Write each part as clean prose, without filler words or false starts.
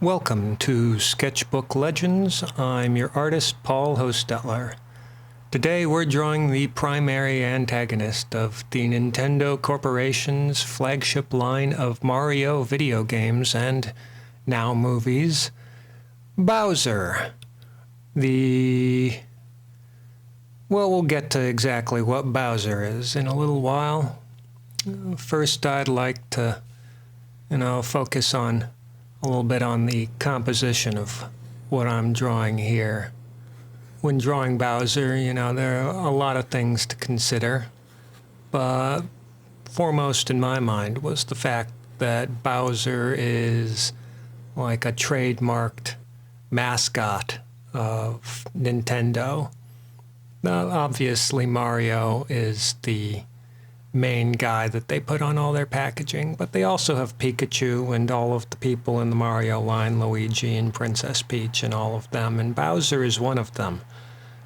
Welcome to Sketchbook Legends. I'm your artist, Paul Hostetler. Today we're drawing the primary antagonist of the Nintendo Corporation's flagship line of Mario video games and now movies, Bowser. We'll get to exactly what Bowser is in a little while. First, I'd like to, focus on a little bit on the composition of what I'm drawing here. When drawing Bowser, there are a lot of things to consider, but foremost in my mind was the fact that Bowser is like a trademarked mascot of Nintendo. Now, obviously, Mario is the main guy that they put on all their packaging, but they also have Pikachu and all of the people in the Mario line, Luigi and Princess Peach and all of them, and Bowser is one of them,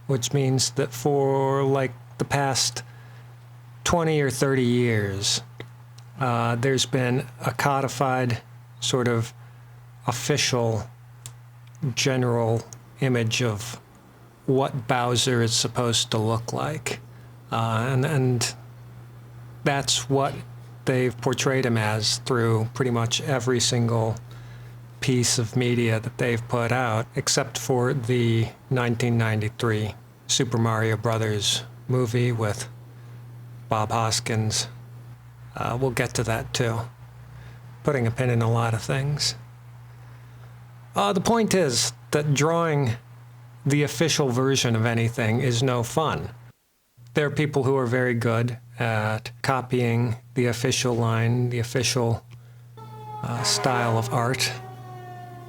which means that for like the past 20 or 30 years, there's been a codified sort of official general image of what Bowser is supposed to look like, and that's what they've portrayed him as through pretty much every single piece of media that they've put out, except for the 1993 Super Mario Brothers movie with Bob Hoskins. We'll get to that too. Putting a pin in a lot of things. The point is that drawing the official version of anything is no fun. There are people who are very good at copying the official line, the official style of art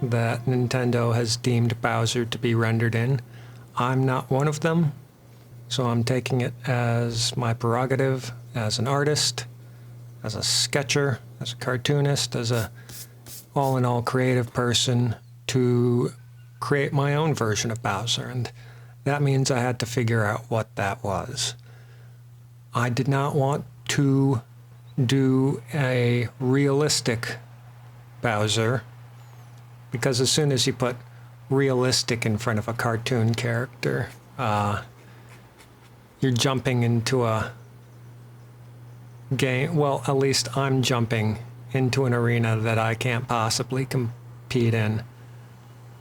that Nintendo has deemed Bowser to be rendered in. I'm not one of them, so I'm taking it as my prerogative as an artist, as a sketcher, as a cartoonist, as a all-in-all creative person to create my own version of Bowser, and that means I had to figure out what that was. I did not want to do a realistic Bowser, because as soon as you put realistic in front of a cartoon character, you're jumping into a game. Well, at least I'm jumping into an arena that I can't possibly compete in.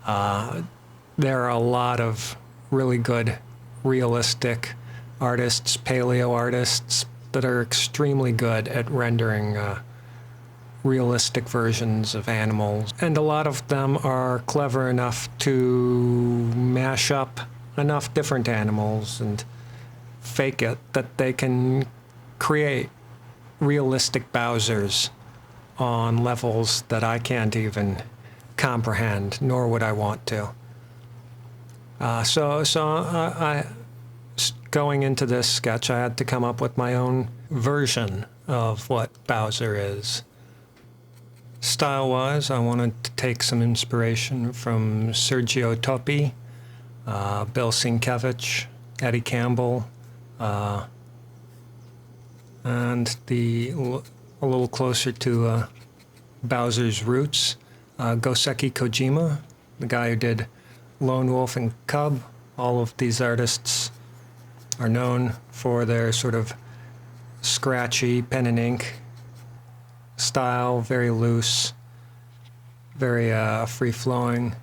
There are a lot of really good realistic artists, paleo artists, that are extremely good at rendering realistic versions of animals. And a lot of them are clever enough to mash up enough different animals and fake it that they can create realistic Bowsers on levels that I can't even comprehend, nor would I want to. Going into this sketch, I had to come up with my own version of what Bowser is. Style-wise, I wanted to take some inspiration from Sergio Topi, Bill Sienkiewicz, Eddie Campbell, and a little closer to Bowser's roots, Goseki Kojima, the guy who did Lone Wolf and Cub. All of these artists are known for their sort of scratchy pen and ink style, very loose, very free-flowing.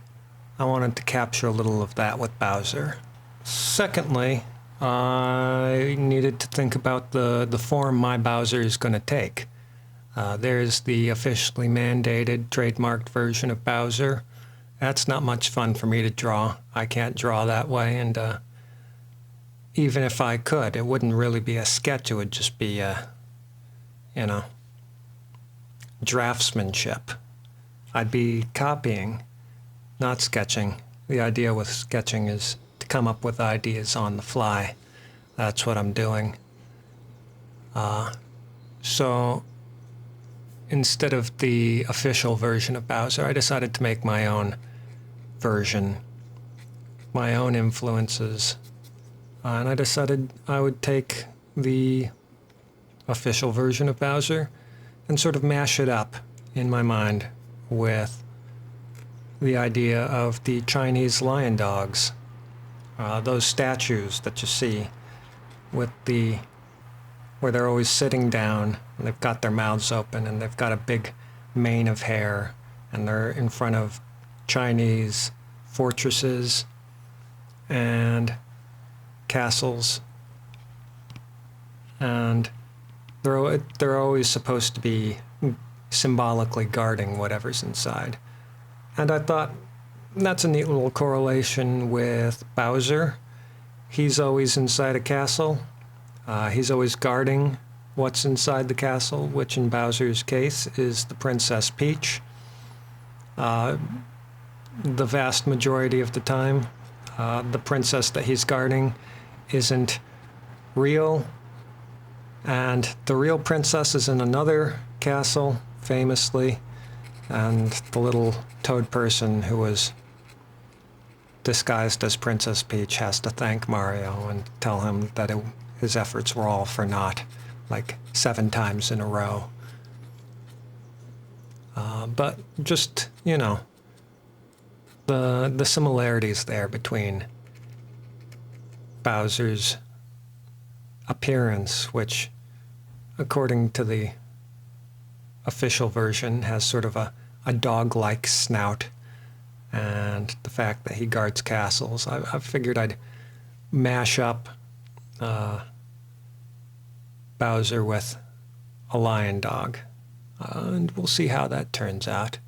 I wanted to capture a little of that with Bowser. Secondly, I needed to think about the form my Bowser is going to take. There's the officially mandated, trademarked version of Bowser. That's not much fun for me to draw. I can't draw that way, and even if I could, it wouldn't really be a sketch. It would just be, draftsmanship. I'd be copying, not sketching. The idea with sketching is to come up with ideas on the fly. That's what I'm doing. So instead of the official version of Bowser, I decided to make my own version, my own influences. And I decided I would take the official version of Bowser and sort of mash it up in my mind with the idea of the Chinese lion dogs, those statues that you see with where they're always sitting down, and they've got their mouths open, and they've got a big mane of hair, and they're in front of Chinese fortresses and castles, and they're always supposed to be symbolically guarding whatever's inside. And I thought that's a neat little correlation with Bowser. He's always inside a castle. He's always guarding what's inside the castle, which in Bowser's case is the Princess Peach. The vast majority of the time, the princess that he's guarding isn't real, and the real princess is in another castle, famously, and the little toad person who was disguised as Princess Peach has to thank Mario and tell him that his efforts were all for naught, like 7 times in a row. But just, you know, the similarities there between Bowser's appearance, which, according to the official version, has sort of a dog-like snout, and the fact that he guards castles. I figured I'd mash up Bowser with a lion dog, and we'll see how that turns out.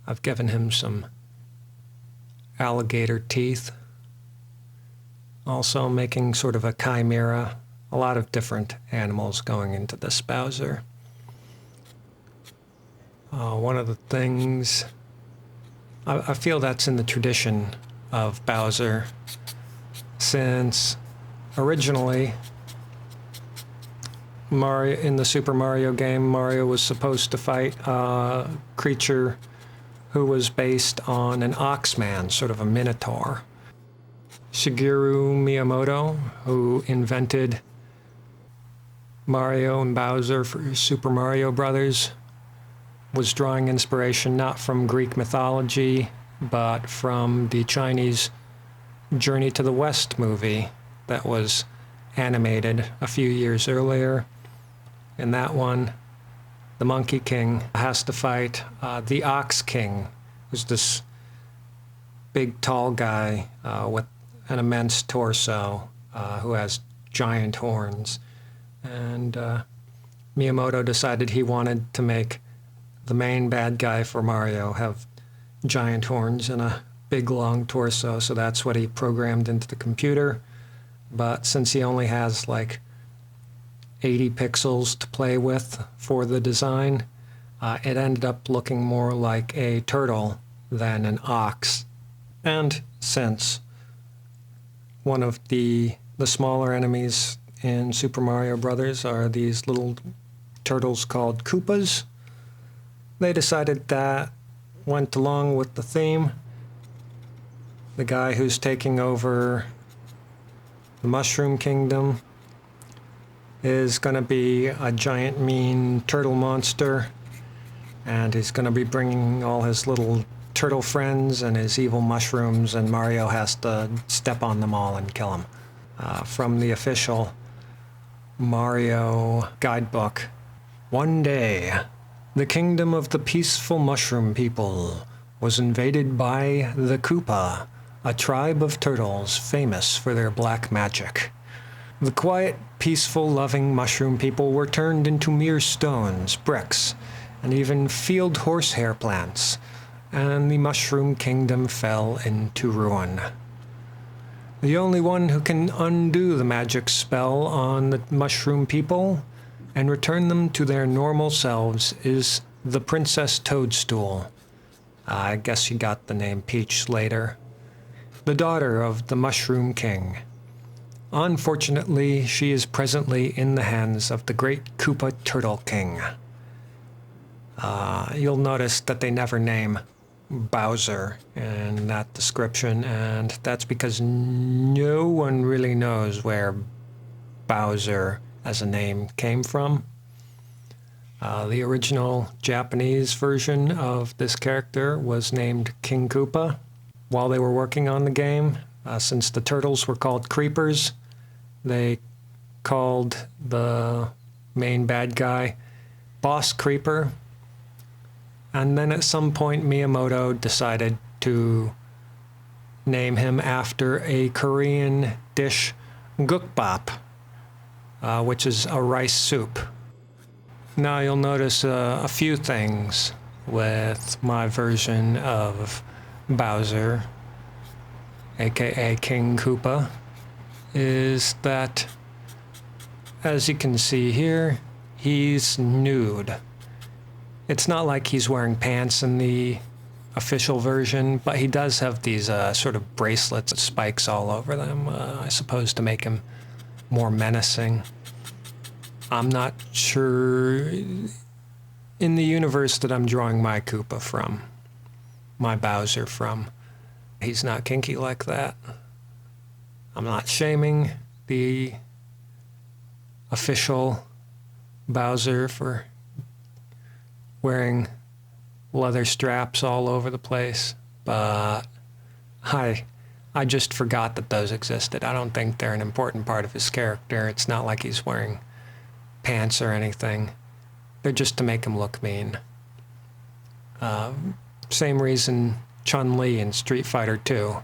I've given him some alligator teeth, also making sort of a chimera, a lot of different animals going into this Bowser. One of the things, I feel that's in the tradition of Bowser, since originally in the Super Mario game, Mario was supposed to fight a creature who was based on an oxman, sort of a minotaur. Shigeru Miyamoto, who invented Mario and Bowser for Super Mario Brothers, was drawing inspiration not from Greek mythology, but from the Chinese Journey to the West movie that was animated a few years earlier. In that one, the Monkey King has to fight the Ox King, who's this big, tall guy with an immense torso who has giant horns. And Miyamoto decided he wanted to make the main bad guy for Mario have giant horns and a big, long torso, so that's what he programmed into the computer. But since he only has like 80 pixels to play with for the design, it ended up looking more like a turtle than an ox. And since one of the smaller enemies in Super Mario Brothers are these little turtles called Koopas, they decided that went along with the theme. The guy who's taking over the Mushroom Kingdom is going to be a giant mean turtle monster, and he's going to be bringing all his little turtle friends and his evil mushrooms, and Mario has to step on them all and kill them. From the official Mario guidebook. One day, the kingdom of the peaceful mushroom people was invaded by the Koopa, a tribe of turtles famous for their black magic. The quiet, peaceful, loving mushroom people were turned into mere stones, bricks, and even field horsehair plants, and the mushroom kingdom fell into ruin. The only one who can undo the magic spell on the mushroom people and return them to their normal selves is the Princess Toadstool. I guess she got the name Peach later. The daughter of the Mushroom King. Unfortunately, she is presently in the hands of the great Koopa Turtle King. You'll notice that they never name Bowser in that description, and that's because no one really knows where Bowser as a name came from. The original Japanese version of this character was named King Koopa. While they were working on the game, since the turtles were called creepers, they called the main bad guy Boss Creeper. And then at some point, Miyamoto decided to name him after a Korean dish, gukbap, which is a rice soup. Now you'll notice a few things with my version of Bowser, aka King Koopa, is that, as you can see here, he's nude. It's not like he's wearing pants in the official version, but he does have these sort of bracelets with spikes all over them, I suppose to make him more menacing. I'm not sure in the universe that I'm drawing my Koopa from, my Bowser from, he's not kinky like that. I'm not shaming the official Bowser for wearing leather straps all over the place, but I just forgot that those existed. I don't think they're an important part of his character. It's not like he's wearing pants or anything. They're just to make him look mean. Same reason Chun-Li in Street Fighter 2.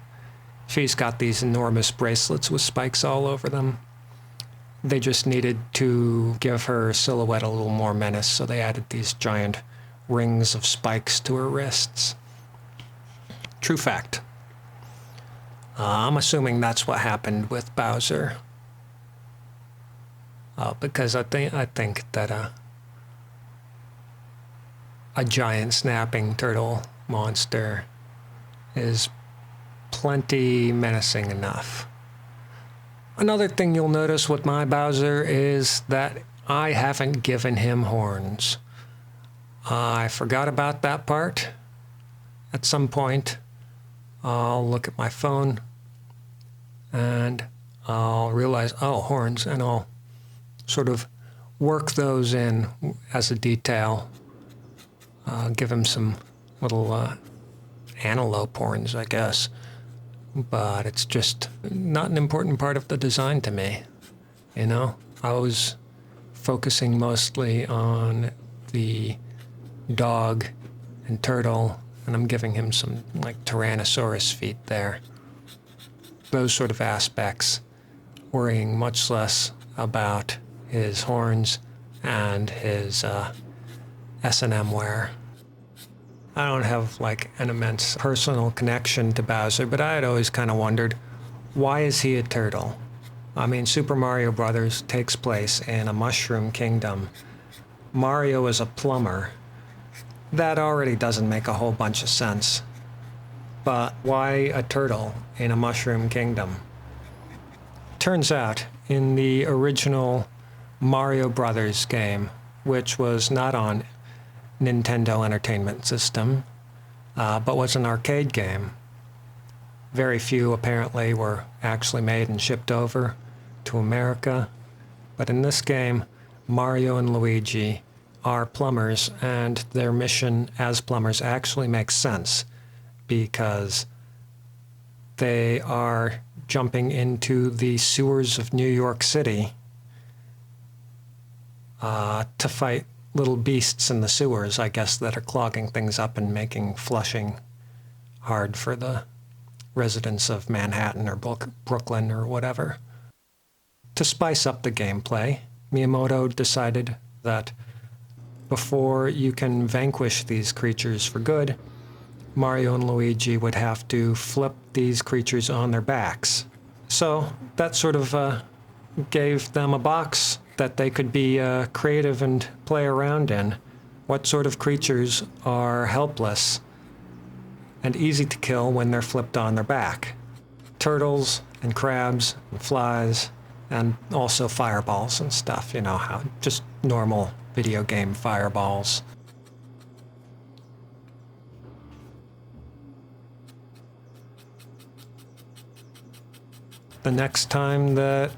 She's got these enormous bracelets with spikes all over them. They just needed to give her silhouette a little more menace, so they added these giant rings of spikes to her wrists. True fact. I'm assuming that's what happened with Bowser. Because I think that a giant snapping turtle monster is plenty menacing enough. Another thing you'll notice with my Bowser is that I haven't given him horns. I forgot about that part. At some point, I'll look at my phone and I'll realize, oh, horns, and I'll sort of work those in as a detail. Give him some little antelope horns, I guess. But it's just not an important part of the design to me. You know, I was focusing mostly on the dog and turtle, and I'm giving him some like Tyrannosaurus feet there. Those sort of aspects, worrying much less about his horns and his S&M wear. I don't have like an immense personal connection to Bowser, but I had always kind of wondered, why is he a turtle? I mean, Super Mario Brothers takes place in a mushroom kingdom. Mario is a plumber. That already doesn't make a whole bunch of sense. But why a turtle in a mushroom kingdom? Turns out, in the original Mario Brothers game, which was not on Nintendo Entertainment System, but was an arcade game. Very few, apparently, were actually made and shipped over to America. But in this game, Mario and Luigi are plumbers, and their mission as plumbers actually makes sense because they are jumping into the sewers of New York City to fight little beasts in the sewers, I guess, that are clogging things up and making flushing hard for the residents of Manhattan or Brooklyn or whatever. To spice up the gameplay, Miyamoto decided that before you can vanquish these creatures for good, Mario and Luigi would have to flip these creatures on their backs. So that sort of gave them a box that they could be creative and play around in. What sort of creatures are helpless and easy to kill when they're flipped on their back? Turtles and crabs and flies and also fireballs and stuff, you know, how just normal video game fireballs. The next time that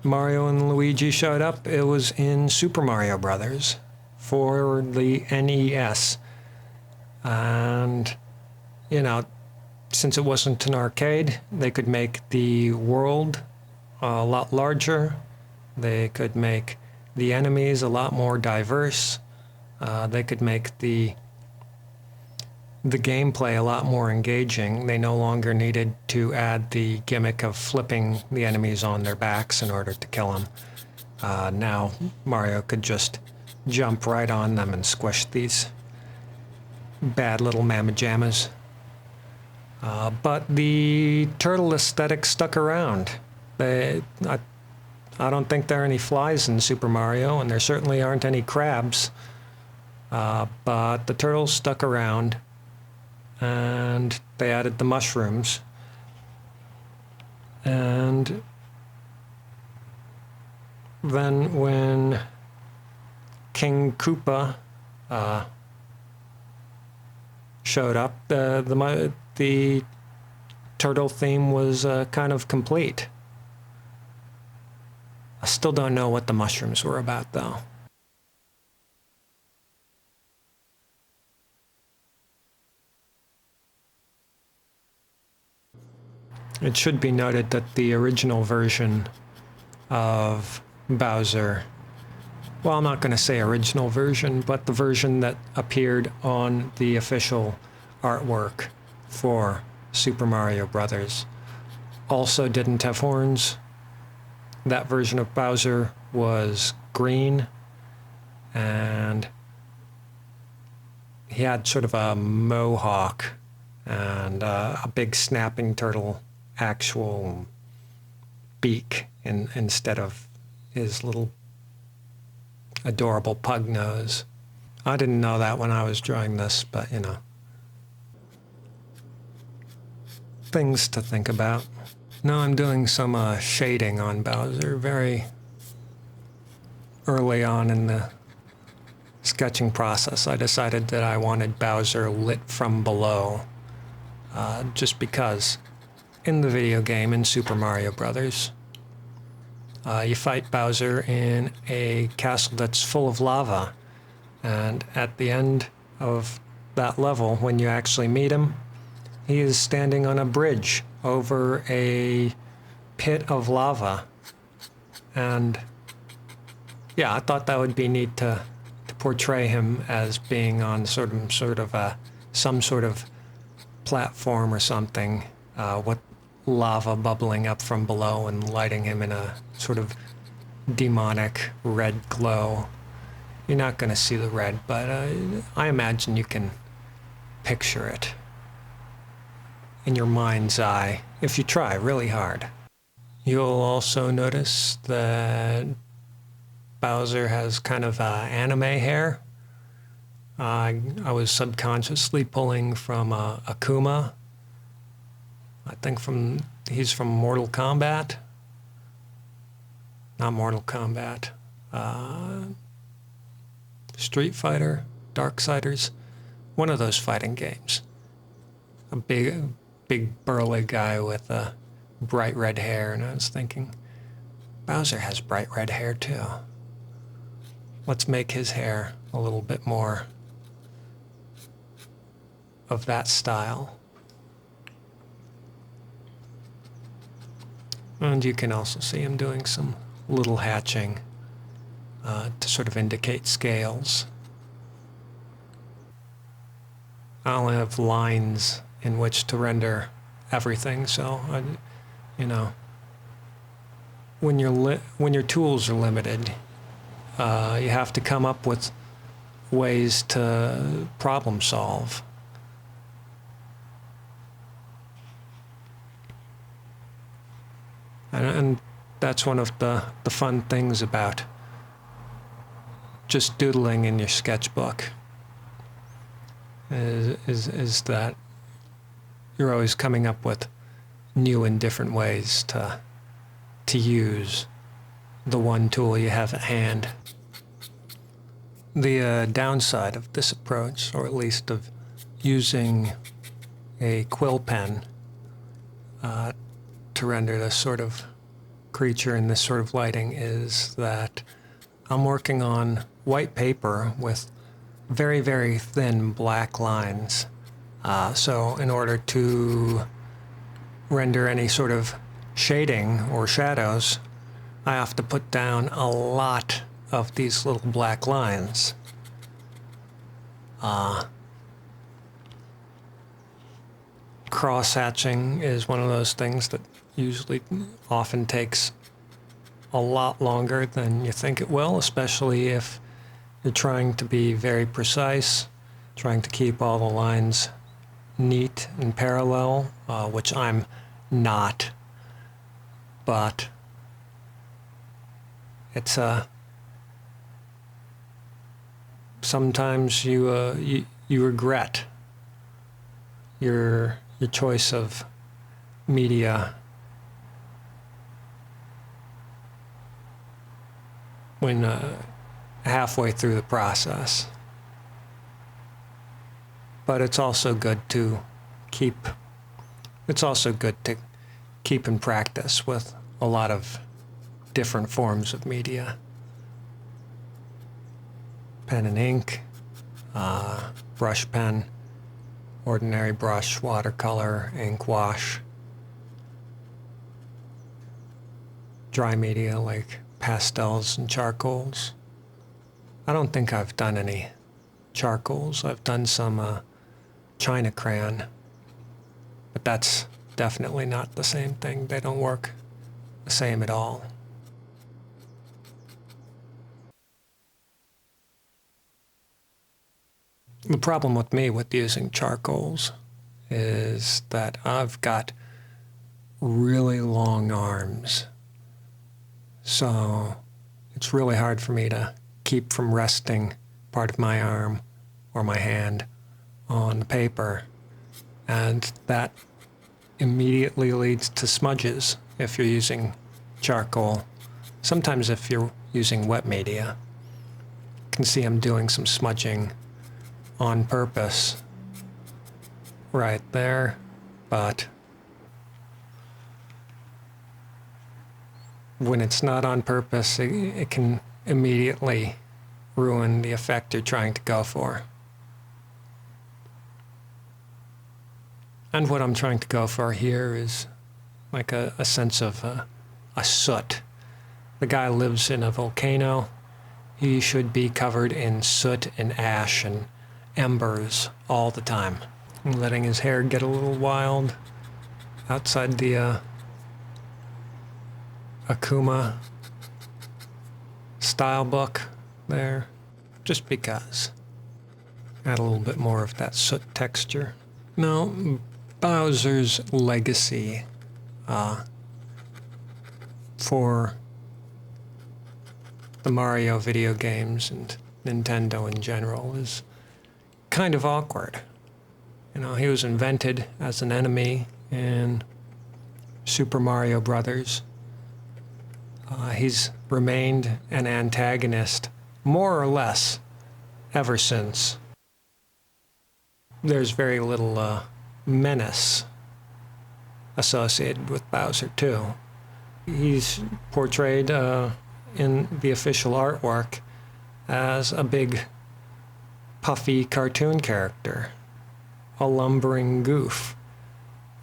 Mario and Luigi showed up, it was in Super Mario Brothers for the NES. And, you know, since it wasn't an arcade, they could make the world a lot larger. They could make the enemies a lot more diverse. They could make the gameplay a lot more engaging. They no longer needed to add the gimmick of flipping the enemies on their backs in order to kill them. Now Mario could just jump right on them and squish these bad little mamma jammas. But the turtle aesthetic stuck around. I don't think there are any flies in Super Mario, and there certainly aren't any crabs. But the turtles stuck around, and they added the mushrooms. And then when King Koopa showed up, the turtle theme was kind of complete. I still don't know what the mushrooms were about, though. It should be noted that the original version of Bowser, well, I'm not going to say original version, but the version that appeared on the official artwork for Super Mario Brothers, also didn't have horns. That version of Bowser was green, and he had sort of a mohawk and a big snapping turtle actual beak instead of his little adorable pug nose. I didn't know that when I was drawing this, but you know, things to think about. Now I'm doing some shading on Bowser very early on in the sketching process. I decided that I wanted Bowser lit from below, just because in the video game, in Super Mario Brothers, you fight Bowser in a castle that's full of lava, and at the end of that level, when you actually meet him, he is standing on a bridge over a pit of lava. And yeah, I thought that would be neat to portray him as being on some sort of platform or something, with lava bubbling up from below and lighting him in a sort of demonic red glow. You're not going to see the red, but I imagine you can picture it in your mind's eye if you try really hard. You'll also notice that Bowser has kind of anime hair. I was subconsciously pulling from Akuma. I think he's from Mortal Kombat. Not Mortal Kombat. Street Fighter, Darksiders, one of those fighting games. A big burly guy with bright red hair, and I was thinking, Bowser has bright red hair too. Let's make his hair a little bit more of that style. And you can also see him doing some little hatching to sort of indicate scales. I only have lines in which to render everything, so you know, when your tools are limited, you have to come up with ways to problem solve. And that's one of the fun things about just doodling in your sketchbook, is that you're always coming up with new and different ways to use the one tool you have at hand. The downside of this approach, or at least of using a quill pen to render this sort of creature in this sort of lighting is that I'm working on white paper with very, very thin black lines. So in order to render any sort of shading or shadows, I have to put down a lot of these little black lines. Cross-hatching is one of those things that usually often takes a lot longer than you think it will, especially if you're trying to be very precise, trying to keep all the lines neat and parallel, which I'm not. But it's sometimes you regret your choice of media when halfway through the process. But it's also good to keep in practice with a lot of different forms of media. Pen and ink, brush pen, ordinary brush, watercolor, ink wash, dry media like pastels and charcoals. I don't think I've done any charcoals. I've done some China crayon, but that's definitely not the same thing. They don't work the same at all. The problem with me with using charcoals is that I've got really long arms. So it's really hard for me to keep from resting part of my arm or my hand on the paper. And that immediately leads to smudges if you're using charcoal. Sometimes if you're using wet media, you can see I'm doing some smudging on purpose right there, but when it's not on purpose, it can immediately ruin the effect you're trying to go for. And what I'm trying to go for here is like a sense of a soot. The guy lives in a volcano. He should be covered in soot and ash and embers all the time. And letting his hair get a little wild outside the Akuma style book there, just because. Add a little bit more of that soot texture. Now, Bowser's legacy for the Mario video games and Nintendo in general is kind of awkward. You know, he was invented as an enemy in Super Mario Brothers. He's remained an antagonist, more or less, ever since. There's very little menace associated with Bowser, too. He's portrayed in the official artwork as a big, puffy cartoon character, a lumbering goof.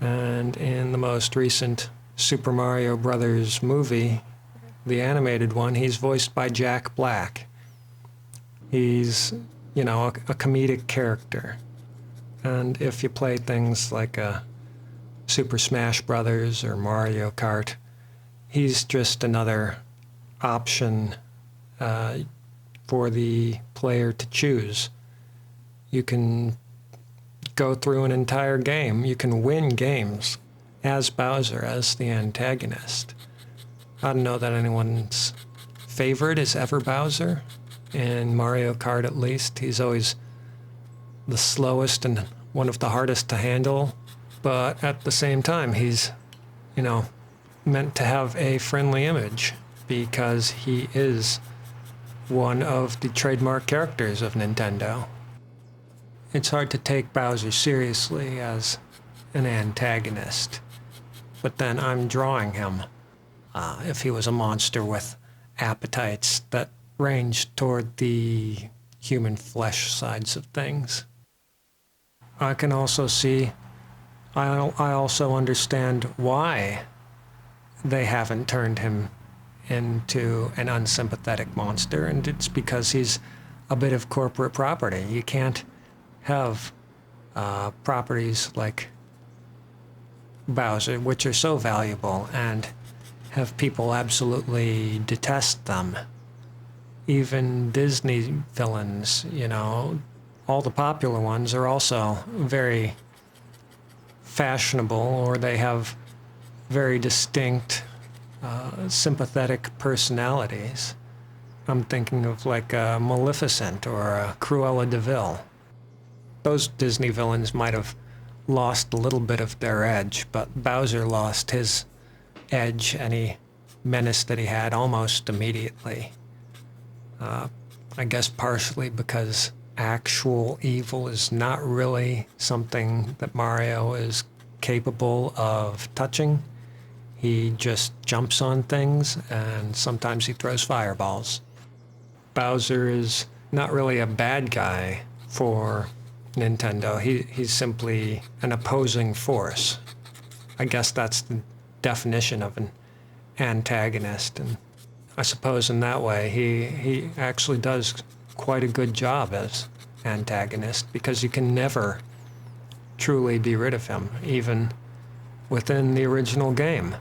And in the most recent Super Mario Brothers movie, the animated one, he's voiced by Jack Black. He's, you know, a comedic character. And if you play things like Super Smash Brothers or Mario Kart, he's just another option for the player to choose. You can go through an entire game. You can win games as Bowser, as the antagonist. I don't know that anyone's favorite is ever Bowser. In Mario Kart, at least, he's always the slowest and one of the hardest to handle. But at the same time, he's, you know, meant to have a friendly image because he is one of the trademark characters of Nintendo. It's hard to take Bowser seriously as an antagonist, but then I'm drawing him. if he was a monster with appetites that ranged toward the human flesh sides of things. I can also see, I also understand why they haven't turned him into an unsympathetic monster, and it's because he's a bit of corporate property. You can't have properties like Bowser, which are so valuable, and have people absolutely detest them. Even Disney villains, you know, all the popular ones are also very fashionable, or they have very distinct, sympathetic personalities. I'm thinking of like Maleficent or Cruella de Vil. Those Disney villains might have lost a little bit of their edge, but Bowser lost his edge, any menace that he had, almost immediately. I guess partially because actual evil is not really something that Mario is capable of touching. He just jumps on things, and sometimes he throws fireballs. Bowser is not really a bad guy for Nintendo. He's simply an opposing force. I guess that's the definition of an antagonist, and I suppose in that way he actually does quite a good job as antagonist, because you can never truly be rid of him, even within the original game.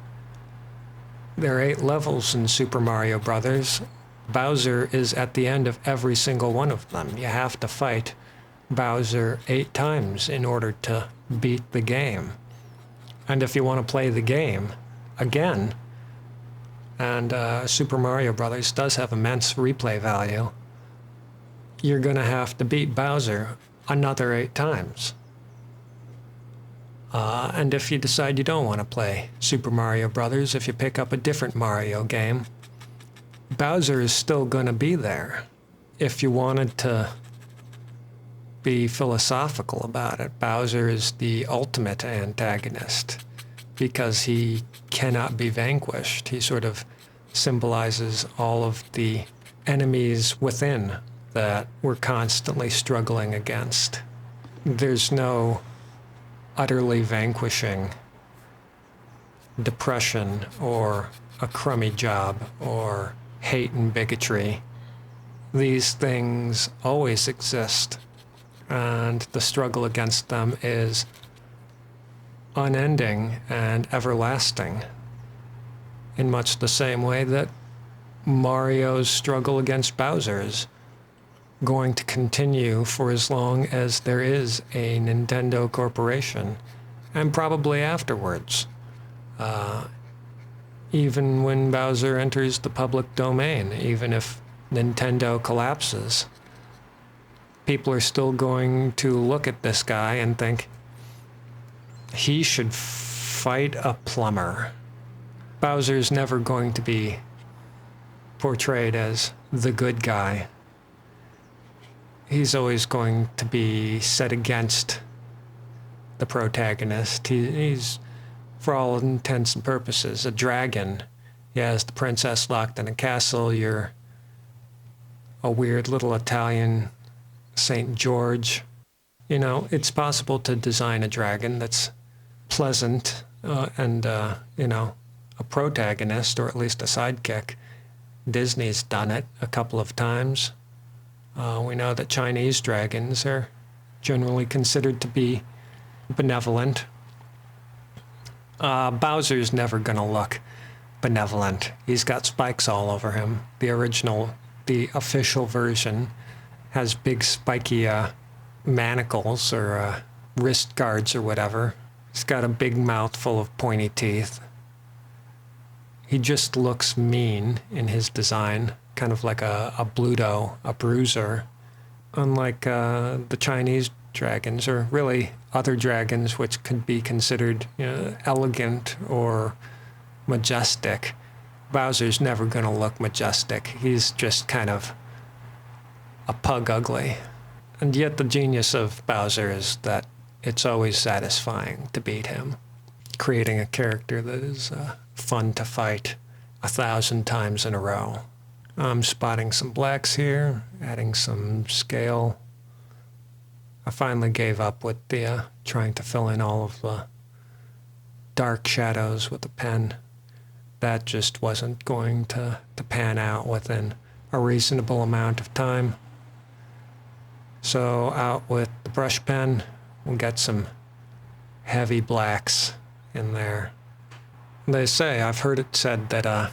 There are 8 levels in Super Mario Brothers. Bowser is at the end of every single one of them. You have to fight Bowser 8 times in order to beat the game. And if you want to play the game again, and Super Mario Brothers does have immense replay value, you're going to have to beat Bowser another 8 times. And if you decide you don't want to play Super Mario Brothers, if you pick up a different Mario game, Bowser is still going to be there. If you wanted to be philosophical about it, Bowser is the ultimate antagonist because he cannot be vanquished. He sort of symbolizes all of the enemies within that we're constantly struggling against. There's no utterly vanquishing depression or a crummy job or hate and bigotry. These things always exist, and the struggle against them is unending and everlasting, in much the same way that Mario's struggle against Bowser is going to continue for as long as there is a Nintendo corporation, and probably afterwards. Even when Bowser enters the public domain, even if Nintendo collapses, people are still going to look at this guy and think he should fight a plumber. Bowser's never going to be portrayed as the good guy. He's always going to be set against the protagonist. He's, for all intents and purposes, a dragon. He has the princess locked in a castle. You're a weird little Italian St. George. You know, it's possible to design a dragon that's pleasant and a protagonist, or at least a sidekick. Disney's done it a couple of times. We know that Chinese dragons are generally considered to be benevolent. Bowser's never going to look benevolent. He's got spikes all over him. The official version has big spiky manacles or wrist guards or whatever. He's got a big mouth full of pointy teeth. He just looks mean in his design, kind of like a Bluto, a bruiser. Unlike the Chinese dragons, or really other dragons which could be considered elegant or majestic, Bowser's never going to look majestic. He's just kind of a pug ugly. And yet the genius of Bowser is that it's always satisfying to beat him, creating a character that is fun to fight 1,000 times in a row. I'm spotting some blacks here, adding some scale. I finally gave up with the trying to fill in all of the dark shadows with the pen. That just wasn't going to pan out within a reasonable amount of time. So out with the brush pen, we'll get some heavy blacks in there. They say, I've heard it said that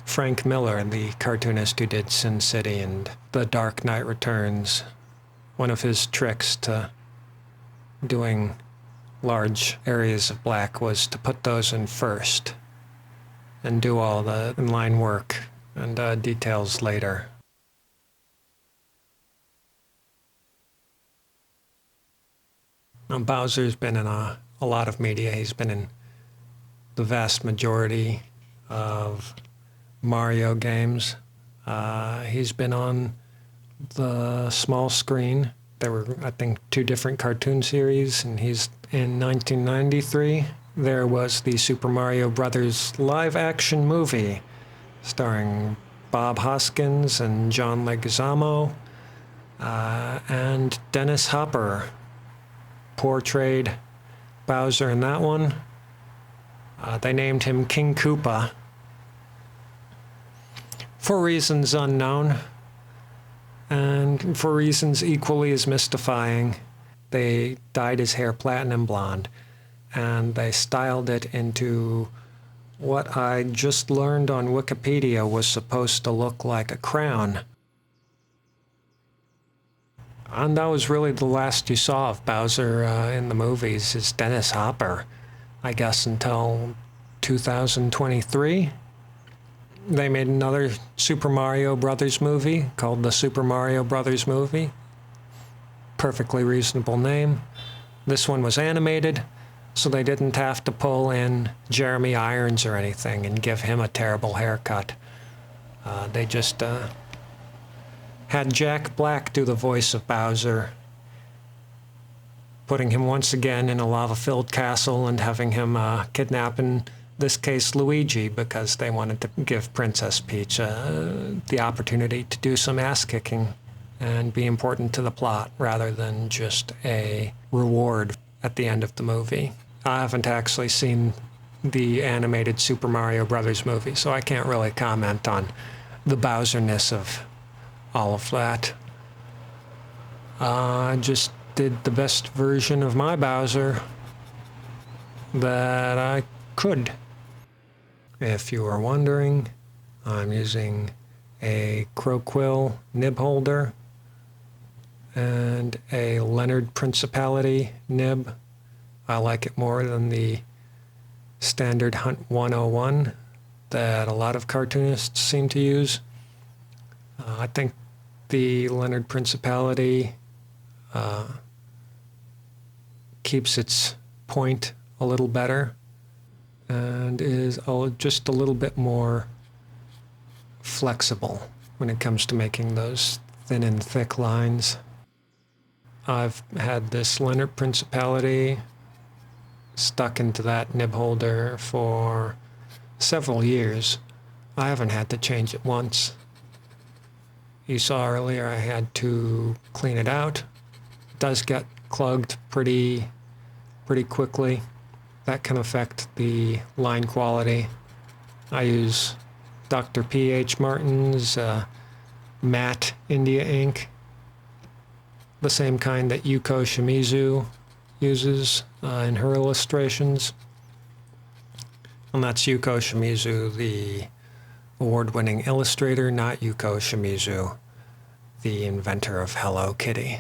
Frank Miller, the cartoonist who did Sin City and The Dark Knight Returns, one of his tricks to doing large areas of black was to put those in first and do all the inline work and details later. Now, Bowser's been in a lot of media. He's been in the vast majority of Mario games. He's been on the small screen. There were, I think, 2 different cartoon series, and he's in 1993. There was the Super Mario Brothers live-action movie starring Bob Hoskins and John Leguizamo, and Dennis Hopper portrayed Bowser in that one. They named him King Koopa for reasons unknown, and for reasons equally as mystifying. They dyed his hair platinum blonde, and they styled it into what I just learned on Wikipedia was supposed to look like a crown. And that was really the last you saw of Bowser in the movies, is Dennis Hopper, I guess, until 2023. They made another Super Mario Brothers movie called the Super Mario Brothers movie. Perfectly reasonable name. This one was animated, so they didn't have to pull in Jeremy Irons or anything and give him a terrible haircut. They just had Jack Black do the voice of Bowser, putting him once again in a lava-filled castle and having him kidnap, in this case, Luigi, because they wanted to give Princess Peach the opportunity to do some ass-kicking and be important to the plot rather than just a reward at the end of the movie. I haven't actually seen the animated Super Mario Brothers movie, so I can't really comment on the Bowser-ness of all of that. I just did the best version of my Bowser that I could. If you were wondering, I'm using a Croquill nib holder and a Leonard Principality nib. I like it more than the standard Hunt 101 that a lot of cartoonists seem to use. I think the Leonard Principality keeps its point a little better and is just a little bit more flexible when it comes to making those thin and thick lines. I've had this Leonard Principality stuck into that nib holder for several years. I haven't had to change it once. You saw earlier I had to clean it out. It does get clogged pretty quickly. That can affect the line quality. I use Dr. P.H. Martin's matte India ink, the same kind that Yuko Shimizu uses in her illustrations. And that's Yuko Shimizu, the award-winning illustrator, not Yuko Shimizu, the inventor of Hello Kitty.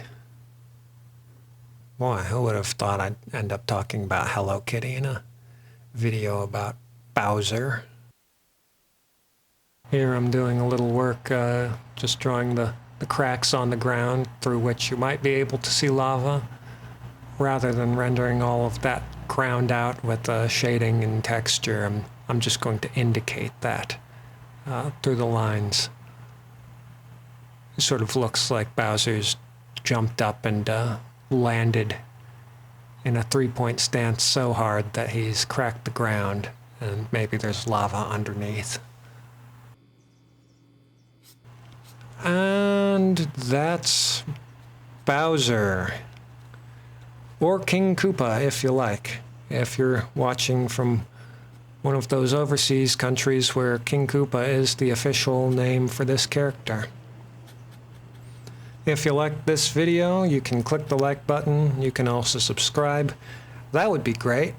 Boy, who would have thought I'd end up talking about Hello Kitty in a video about Bowser? Here I'm doing a little work, just drawing the cracks on the ground through which you might be able to see lava, rather than rendering all of that ground out with shading and texture. I'm just going to indicate that through the lines. It sort of looks like Bowser's jumped up and landed in a three-point stance so hard that he's cracked the ground and maybe there's lava underneath. And that's Bowser. Or King Koopa, if you like. If you're watching from one of those overseas countries where King Koopa is the official name for this character. If you like this video, you can click the like button. You can also subscribe. That would be great.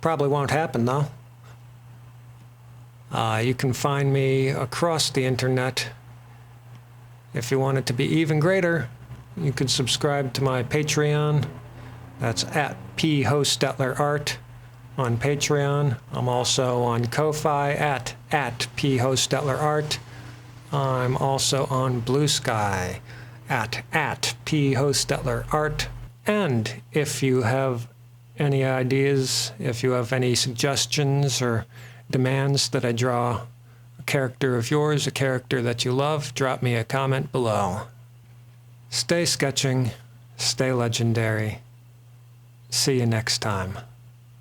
Probably won't happen though. You can find me across the internet. If you want it to be even greater, you can subscribe to my Patreon. That's at phostdetlerart on Patreon. I'm also on Ko-Fi at phostdetlerart. I'm also on Blue Sky at phostdetlerart. And if you have any ideas, if you have any suggestions or demands that I draw a character of yours, a character that you love, drop me a comment below. Stay sketching, stay legendary. See you next time.